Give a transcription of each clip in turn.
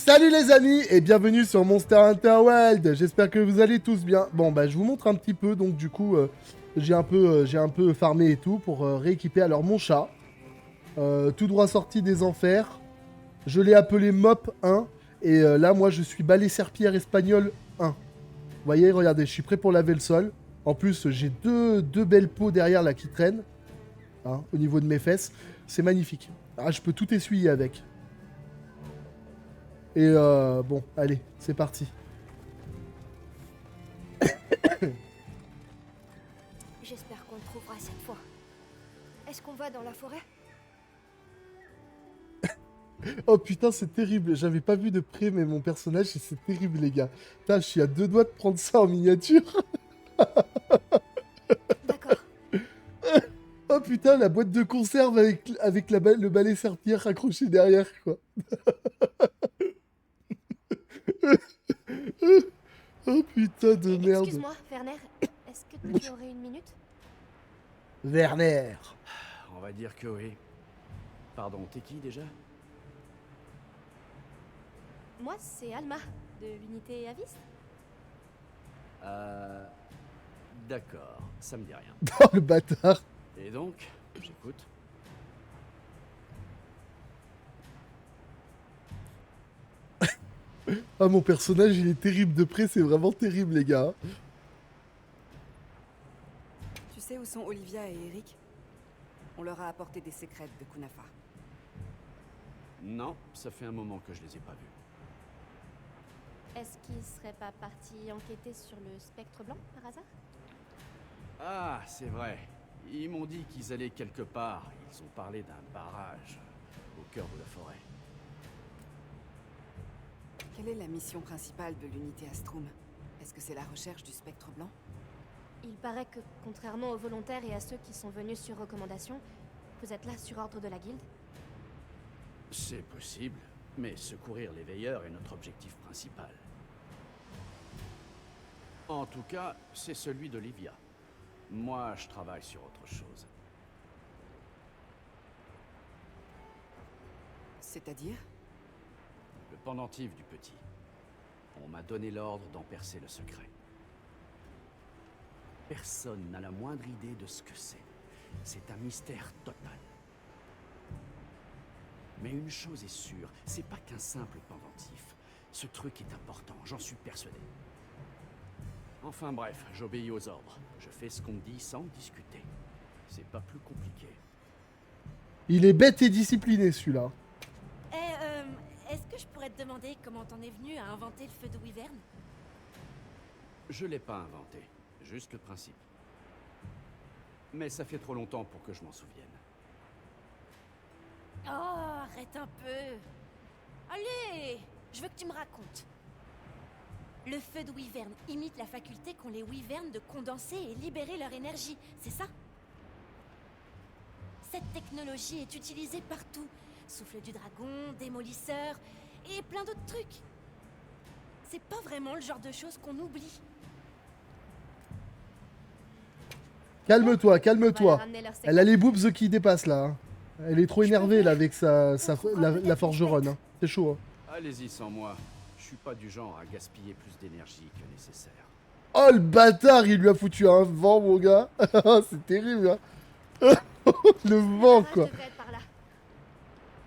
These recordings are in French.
Salut les amis et bienvenue sur Monster Hunter World. J'espère que vous allez tous bien. Bon bah je vous montre un petit peu donc du coup j'ai un peu farmé et tout pour rééquiper alors mon chat. Tout droit sorti des enfers. Je l'ai appelé Mop 1 et là moi je suis balai serpillère espagnol 1. Vous voyez, regardez, je suis prêt pour laver le sol. En plus j'ai deux belles peaux derrière là qui traînent hein, au niveau de mes fesses. C'est magnifique. Ah, je peux tout essuyer avec. Et bon, allez, c'est parti. J'espère qu'on le trouvera cette fois. Est-ce qu'on va dans la forêt? Oh putain, c'est terrible. J'avais pas vu de près, mais mon personnage, c'est terrible, les gars. Putain, je suis à deux doigts de prendre ça en miniature. D'accord. Oh putain, la boîte de conserve avec le balai serpillère accroché derrière, quoi. Oh putain de merde. Excuse-moi, Werner. Est-ce que tu aurais une minute? Werner. On va dire que oui. Pardon, t'es qui déjà? Moi, c'est Alma, de l'unité Avis. D'accord, ça me dit rien. Oh le bâtard. Et donc, j'écoute. Ah, mon personnage, il est terrible de près, c'est vraiment terrible, les gars. Tu sais où sont Olivia et Eric? On leur a apporté des secrets de Kunafa. Non, ça fait un moment que je les ai pas vus. Est-ce qu'ils seraient pas partis enquêter sur le spectre blanc, par hasard? Ah, c'est vrai. Ils m'ont dit qu'ils allaient quelque part. Ils ont parlé d'un barrage au cœur de la forêt. Quelle est la mission principale de l'unité Astrum? Est-ce que c'est la recherche du spectre blanc? Il paraît que, contrairement aux volontaires et à ceux qui sont venus sur recommandation, vous êtes là sur ordre de la guilde? C'est possible, mais secourir les veilleurs est notre objectif principal. En tout cas, c'est celui d'Olivia. Moi, je travaille sur autre chose. C'est-à-dire? Le pendentif du petit. On m'a donné l'ordre d'en percer le secret. Personne n'a la moindre idée de ce que c'est. C'est un mystère total. Mais une chose est sûre, c'est pas qu'un simple pendentif. Ce truc est important, j'en suis persuadé. Enfin bref, j'obéis aux ordres. Je fais ce qu'on me dit sans discuter. C'est pas plus compliqué. Il est bête et discipliné, celui-là. Est-ce que je pourrais te demander comment t'en es venu à inventer le feu de Wyvern? Je l'ai pas inventé, juste le principe. Mais ça fait trop longtemps pour que je m'en souvienne. Oh, arrête un peu. Allez, je veux que tu me racontes. Le feu de Wyvern imite la faculté qu'ont les Wyverns de condenser et libérer leur énergie, c'est ça? Cette technologie est utilisée partout. Souffle du dragon, démolisseur et plein d'autres trucs. C'est pas vraiment le genre de choses qu'on oublie. Calme-toi, On va calme-toi. ramener leur Elle a les boobs qui dépassent, là. Hein. Elle est trop énervée, là, avec la forgeronne. Hein. C'est chaud, hein. Allez-y sans moi. Je suis pas du genre à gaspiller plus d'énergie que nécessaire. Oh, le bâtard, il lui a foutu un vent, mon gars. C'est terrible, hein. Le vent, quoi. devrait être par là.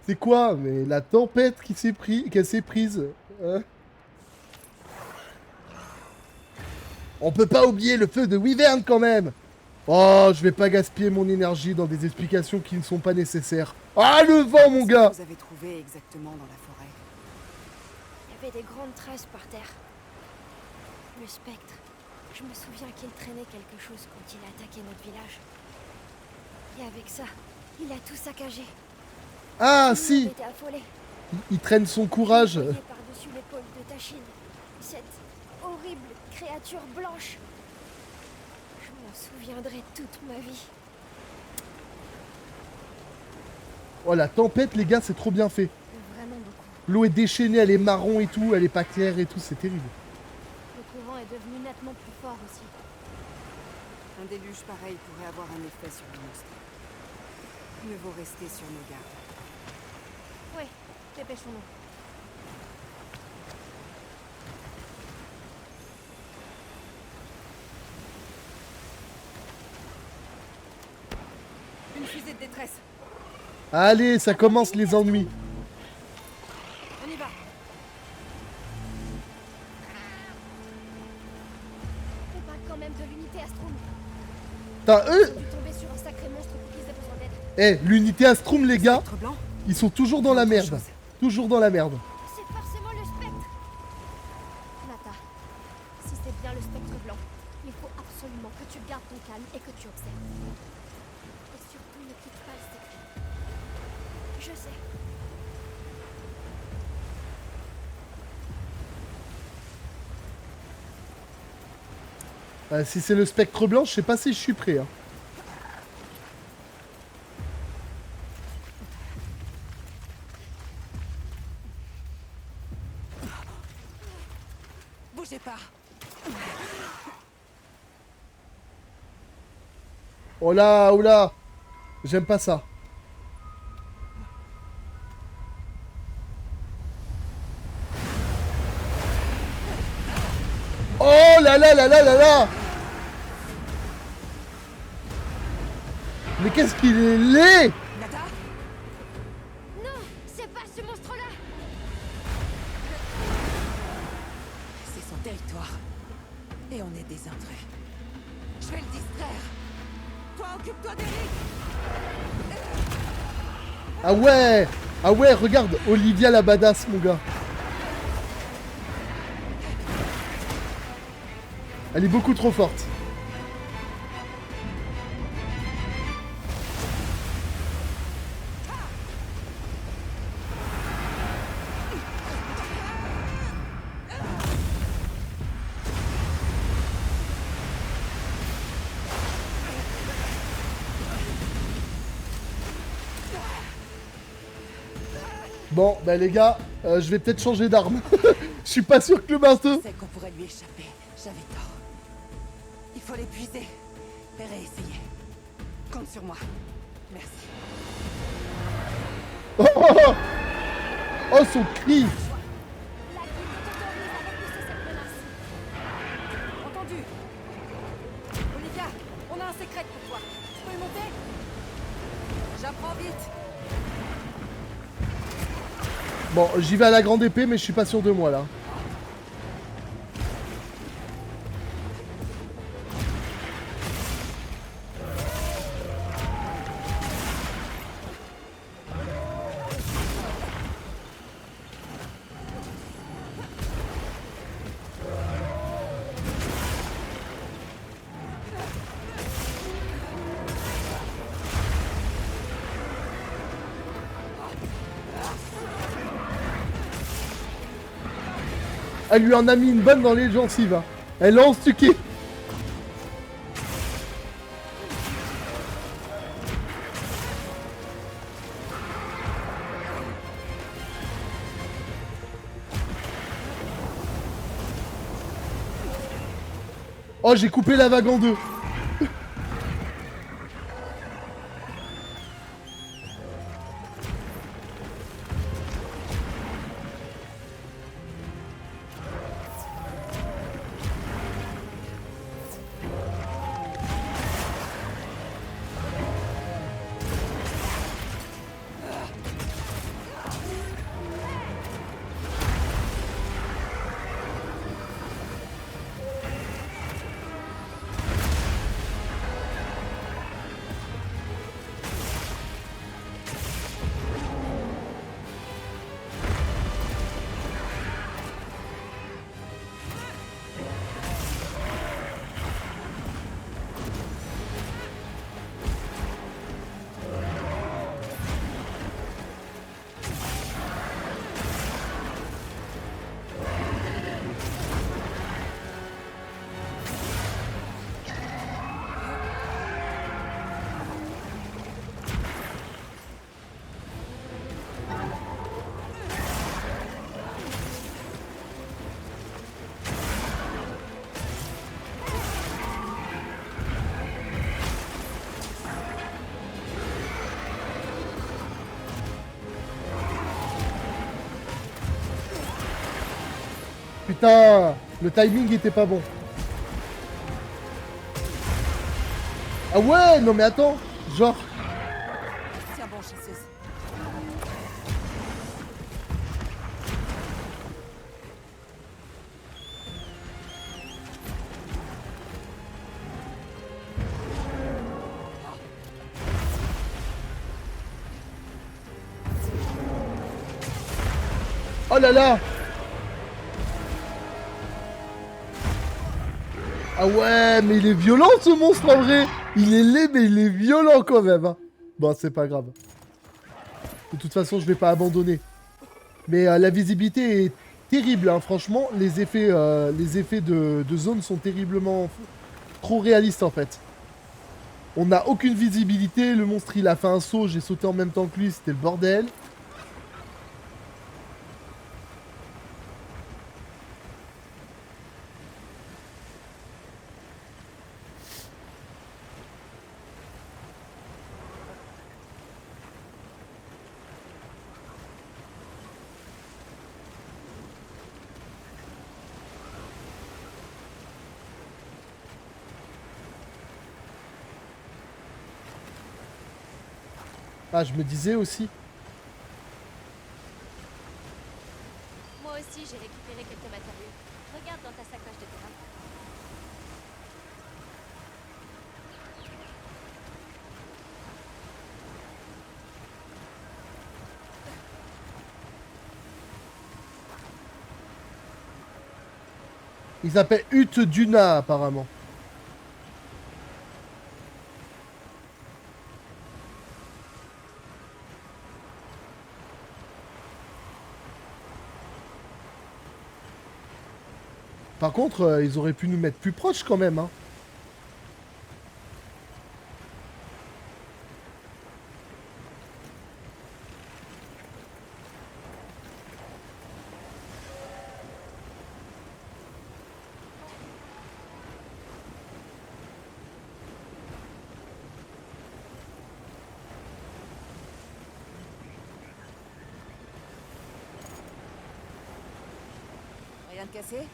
C'est quoi? Mais la tempête qui s'est prise. Hein, on peut pas oublier le feu de Wyvern, quand même. Oh, je vais pas gaspiller mon énergie dans des explications qui ne sont pas nécessaires. Ah, le vent, mon gars. Qu'est-ce que vous avez trouvé exactement dans la forêt? Il y avait des grandes traces par terre. Le spectre. Je me souviens qu'il traînait quelque chose quand il a attaqué notre village. Et avec ça, il a tout saccagé. Ah, Tout le si. monde était affolé. Il traîne son courage. Il voyait par-dessus l'épaule de Tachine. Cette horrible créature blanche. Je m'en souviendrai toute ma vie. Oh, la tempête, les gars, c'est trop bien fait. Vraiment beaucoup. L'eau est déchaînée, elle est marron et tout, elle est pas claire et tout, c'est terrible. Le courant est devenu nettement plus fort aussi. Un déluge pareil pourrait avoir un effet sur le monstre. Mieux vaut rester sur nos gardes. Ouais, dépêchons-nous. fusée de détresse. Allez, ça commence les ennuis. On y va. On parle quand même de l'unité Astrum. Putain, eux... J'ai dû tomber sur un sacré monstre pour qu'ils aient besoin d'aide. Eh, l'unité Astrum, les gars, Spectre blanc. ils sont toujours dans la merde. Toujours dans la merde. C'est forcément le spectre. Nata, si c'est bien le spectre blanc, il faut absolument que tu gardes ton calme et que tu observes. Et surtout ne quitte pas le secret. Je sais. Si c'est le spectre blanc, je sais pas si je suis prêt. Hein. Bougez pas. Oh là, oh là. J'aime pas ça. Oh là là là là là là. Mais qu'est-ce qu'il est laid. Nata. Non, c'est pas ce monstre-là. C'est son territoire. Et on est des intrus. Je vais le distraire. Toi, occupe-toi d'Eric. Ah ouais. Ah ouais, regarde, Olivia la badass, mon gars. Elle est beaucoup trop forte. Bon, bah les gars, je vais peut-être changer d'arme. Je suis pas sûr que le marteau... Je sais qu'on pourrait lui échapper. J'avais tort. Il faut l'épuiser. Et réessayer. Compte sur moi. Merci. Oh, oh, oh. Oh, son cri. La guilde t'autorise à repousser cette menace. Entendu. Olivia, on a un secret pour toi. Tu peux y monter? J'apprends vite. Bon, j'y vais à la grande épée, mais je suis pas sûr de moi, là. Elle lui en a mis une bonne dans les gencives. Hein. Elle l'a enstuqué. Oh, j'ai coupé la vague en deux. Putain, le timing était pas bon. Ah ouais, non mais attends, genre... blanchisseuse. Oh là là! Ah ouais, mais il est violent ce monstre en vrai! Il est laid, mais il est violent quand même. Hein. Bon, c'est pas grave. De toute façon, je vais pas abandonner. Mais la visibilité est terrible, hein. Franchement, les effets de zone sont terriblement trop réalistes en fait. On n'a aucune visibilité, le monstre il a fait un saut, j'ai sauté en même temps que lui, c'était le bordel. Ah, je me disais aussi. Moi aussi, j'ai récupéré quelques matériaux. Regarde dans ta sacoche de terrain. Ils s'appellent Hutte Duna apparemment. Par contre, ils auraient pu nous mettre plus proches quand même. Hein. Rien de cassé?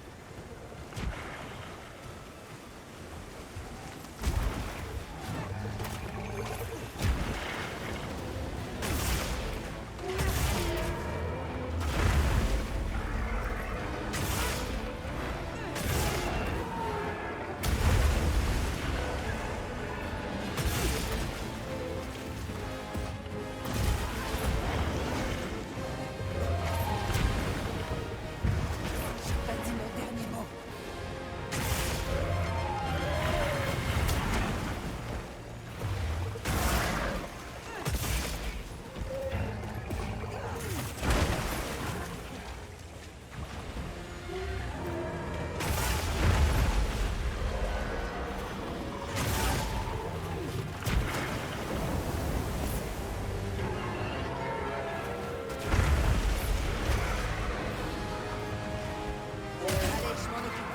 Pas dit mon dernier mot. Allez, je m'en occupe.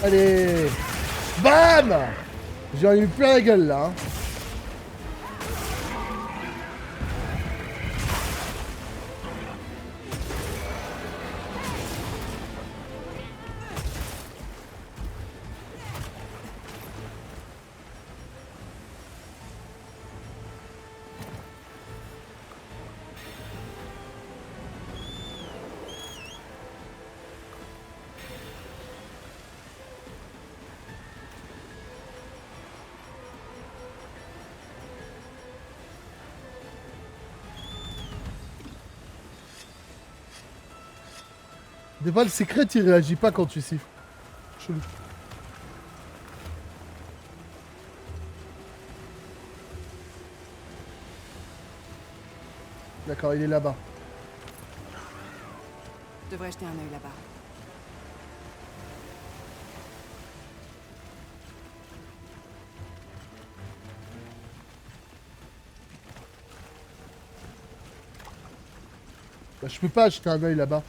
Allez! Bam! J'en ai eu plein la gueule là. Hein. Des fois, le secret, il réagit pas quand tu siffles. Chelou. D'accord, il est là-bas. Je devrais jeter un œil là-bas. Bah, je peux pas jeter un œil là-bas.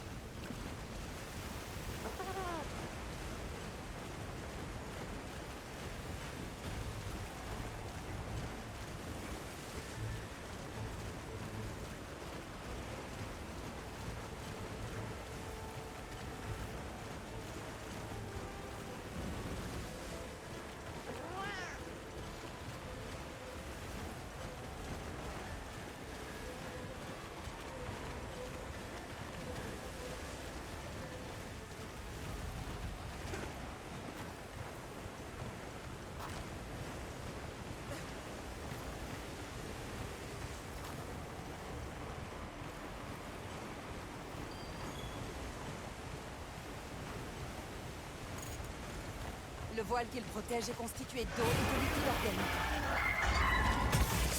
Le voile qu'il protège est constitué d'eau et de liquide organique.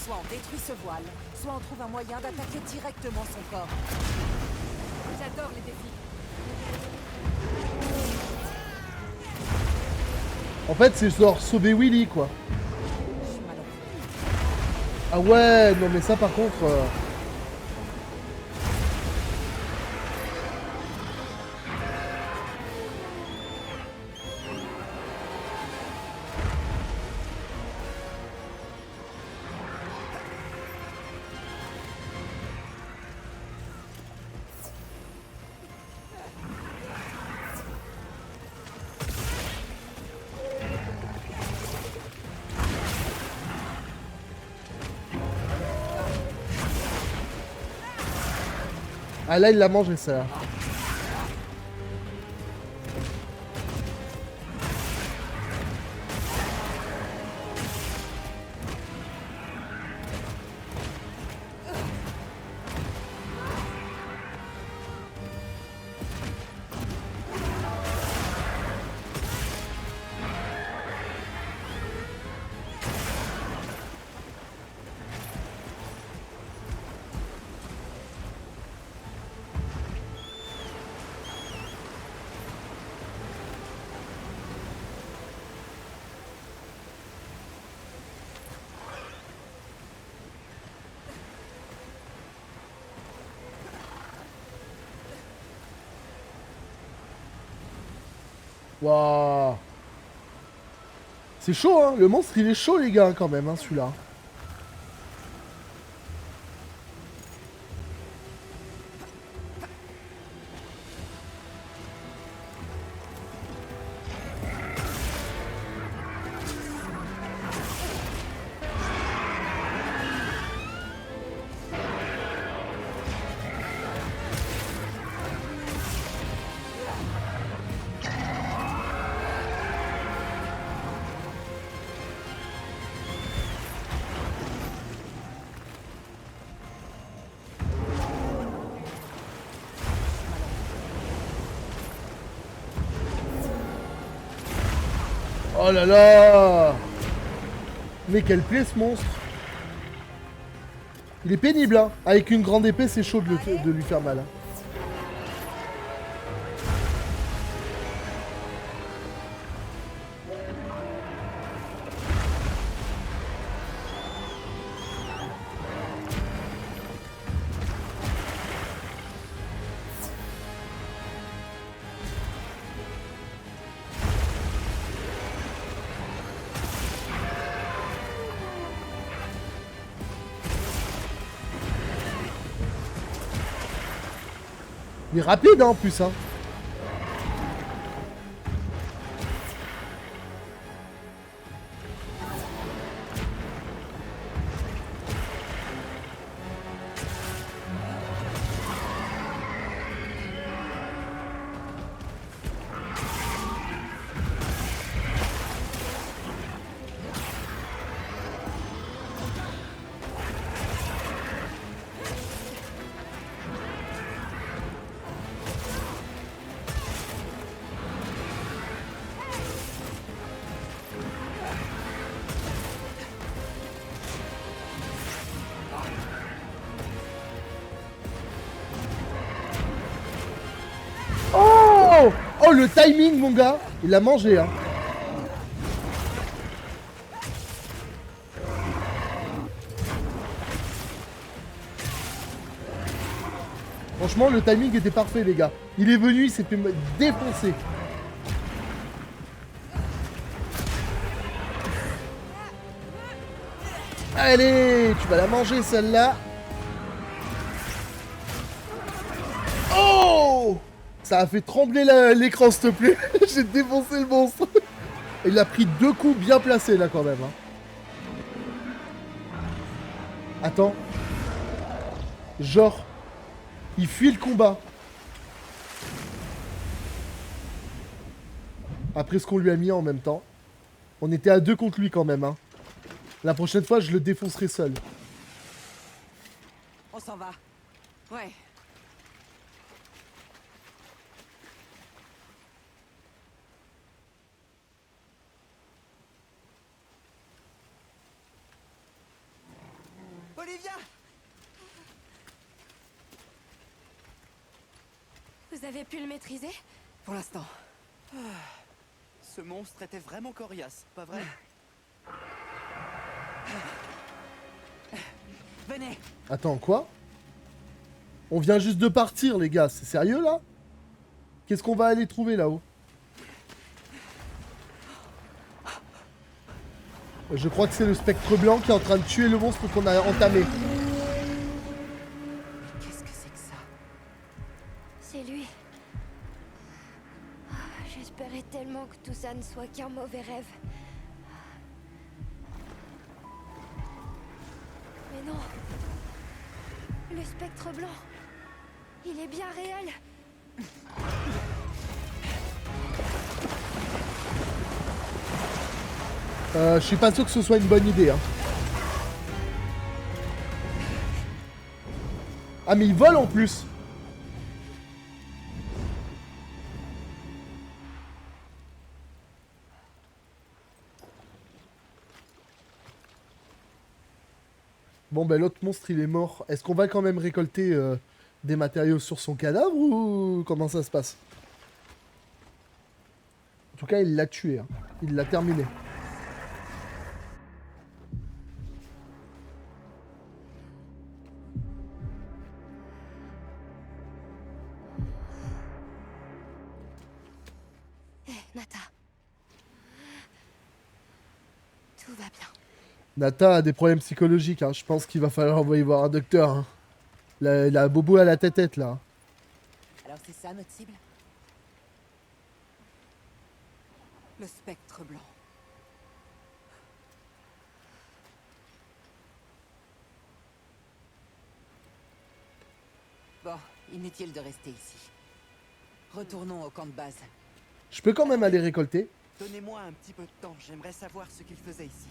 Soit on détruit ce voile, soit on trouve un moyen d'attaquer directement son corps. J'adore les défis. En fait, c'est genre sauver Willy, quoi. Je suis malade. Ah ouais, non mais ça par contre... Ah là, il l'a mangé, ça. Waouh. C'est chaud, hein. Le monstre, il est chaud, les gars, quand même, hein, celui-là. Oh là là. Mais quelle plaie, ce monstre. Il est pénible, hein. Avec une grande épée, c'est chaud de lui faire mal, hein. Il est rapide, hein, en plus, hein. le timing, mon gars. Il l'a mangé, hein. Franchement, le timing était parfait, les gars. Il est venu, il s'est fait défoncer. Allez, tu vas la manger, celle-là. Oh! Ça a fait trembler l'écran, s'il te plaît. J'ai défoncé le monstre. Il a pris 2 coups bien placés, là, quand même. Hein. Attends. Genre, il fuit le combat. Après ce qu'on lui a mis en même temps. On était à 2 contre lui, quand même. Hein. La prochaine fois, je le défoncerai seul. On s'en va. Ouais. Olivia! Vous avez pu le maîtriser? Pour l'instant. Ce monstre était vraiment coriace, pas vrai? Venez. Attends, quoi? On vient juste de partir, les gars. C'est sérieux, là? Qu'est-ce qu'on va aller trouver, là-haut? Je crois que c'est le spectre blanc qui est en train de tuer le monstre qu'on a entamé. Qu'est-ce que c'est que ça? C'est lui. J'espérais tellement que tout ça ne soit qu'un mauvais rêve. Mais non. Le spectre blanc. Il est bien réel. Je suis pas sûr que ce soit une bonne idée. Hein. Ah, mais il vole en plus. Bon, ben l'autre monstre, il est mort. Est-ce qu'on va quand même récolter des matériaux sur son cadavre ou comment ça se passe? En tout cas, il l'a tué. Hein. Il l'a terminé. Nata. Tout va bien. Nata a des problèmes psychologiques. Hein. Je pense qu'il va falloir envoyer voir un docteur. Hein. La bobo à la tête là. Alors c'est ça notre cible? Le spectre blanc. Bon, inutile de rester ici. Retournons au camp de base. Je peux quand même aller récolter. Donnez-moi un petit peu de temps, j'aimerais savoir ce qu'il faisait ici.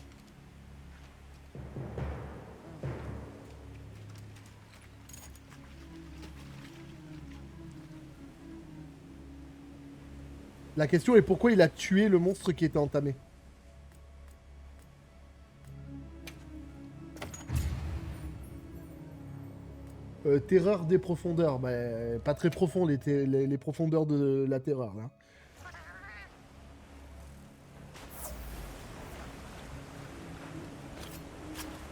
La question est pourquoi il a tué le monstre qui était entamé. Terreur des profondeurs. Bah, pas très profond les profondeurs de la terreur là.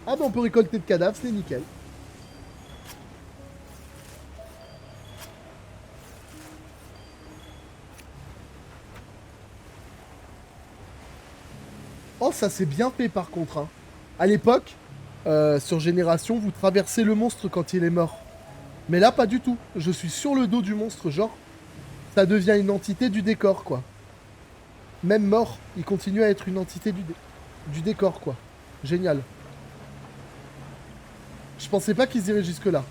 Ah bah on peut récolter de cadavres, c'est nickel. Oh, ça c'est bien fait par contre. Hein. À l'époque, sur Génération, vous traversez le monstre quand il est mort. Mais là, pas du tout. Je suis sur le dos du monstre, genre, ça devient une entité du décor, quoi. Même mort, il continue à être une entité du décor, quoi. Génial. Je pensais pas qu'ils iraient jusque-là.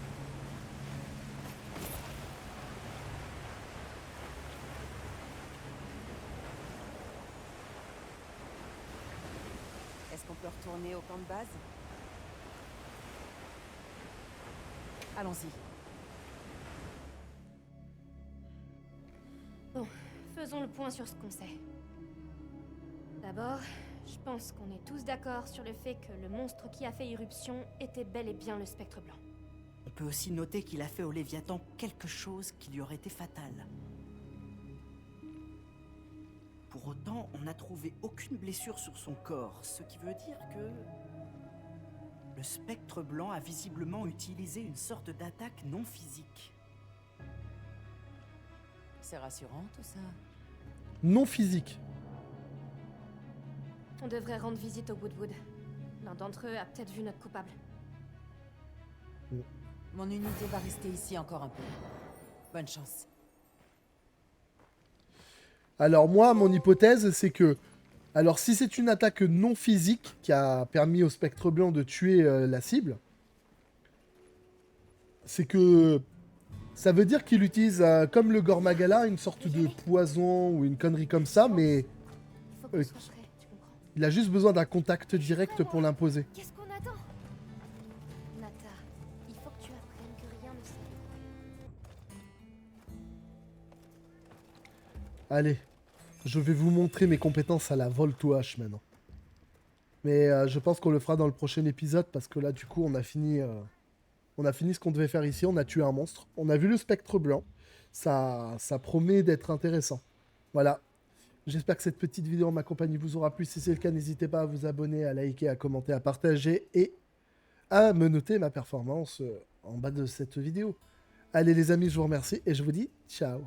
Est-ce qu'on peut retourner au camp de base? Allons-y. Bon, faisons le point sur ce qu'on sait. D'abord, je pense qu'on est tous d'accord sur le fait que le monstre qui a fait irruption était bel et bien le spectre blanc. On peut aussi noter qu'il a fait au Léviathan quelque chose qui lui aurait été fatal. Pour autant, on n'a trouvé aucune blessure sur son corps, ce qui veut dire que... Le spectre blanc a visiblement utilisé une sorte d'attaque non physique. C'est rassurant tout ça. Non physique. On devrait rendre visite au Woodwood. L'un d'entre eux a peut-être vu notre coupable. Mon unité va rester ici encore un peu. Bonne chance. Alors moi, mon hypothèse, c'est que... Alors si c'est une attaque non physique qui a permis au spectre blanc de tuer la cible, c'est que... Ça veut dire qu'il utilise, comme le Gormagala, une sorte de poison ou une connerie comme ça, mais Il faut qu'on soit prêt, tu comprends. il a juste besoin d'un contact direct pour l'imposer. Qu'est-ce qu'on attend? Nata, il faut que tu apprennes que rien ne s'est... Allez, je vais vous montrer mes compétences à la Voltouache maintenant. Mais je pense qu'on le fera dans le prochain épisode parce que là, du coup, on a fini ce qu'on devait faire ici. On a tué un monstre. On a vu le spectre blanc. Ça promet d'être intéressant. Voilà. J'espère que cette petite vidéo en ma compagnie vous aura plu. Si c'est le cas, n'hésitez pas à vous abonner, à liker, à commenter, à partager et à me noter ma performance en bas de cette vidéo. Allez les amis, je vous remercie et je vous dis ciao.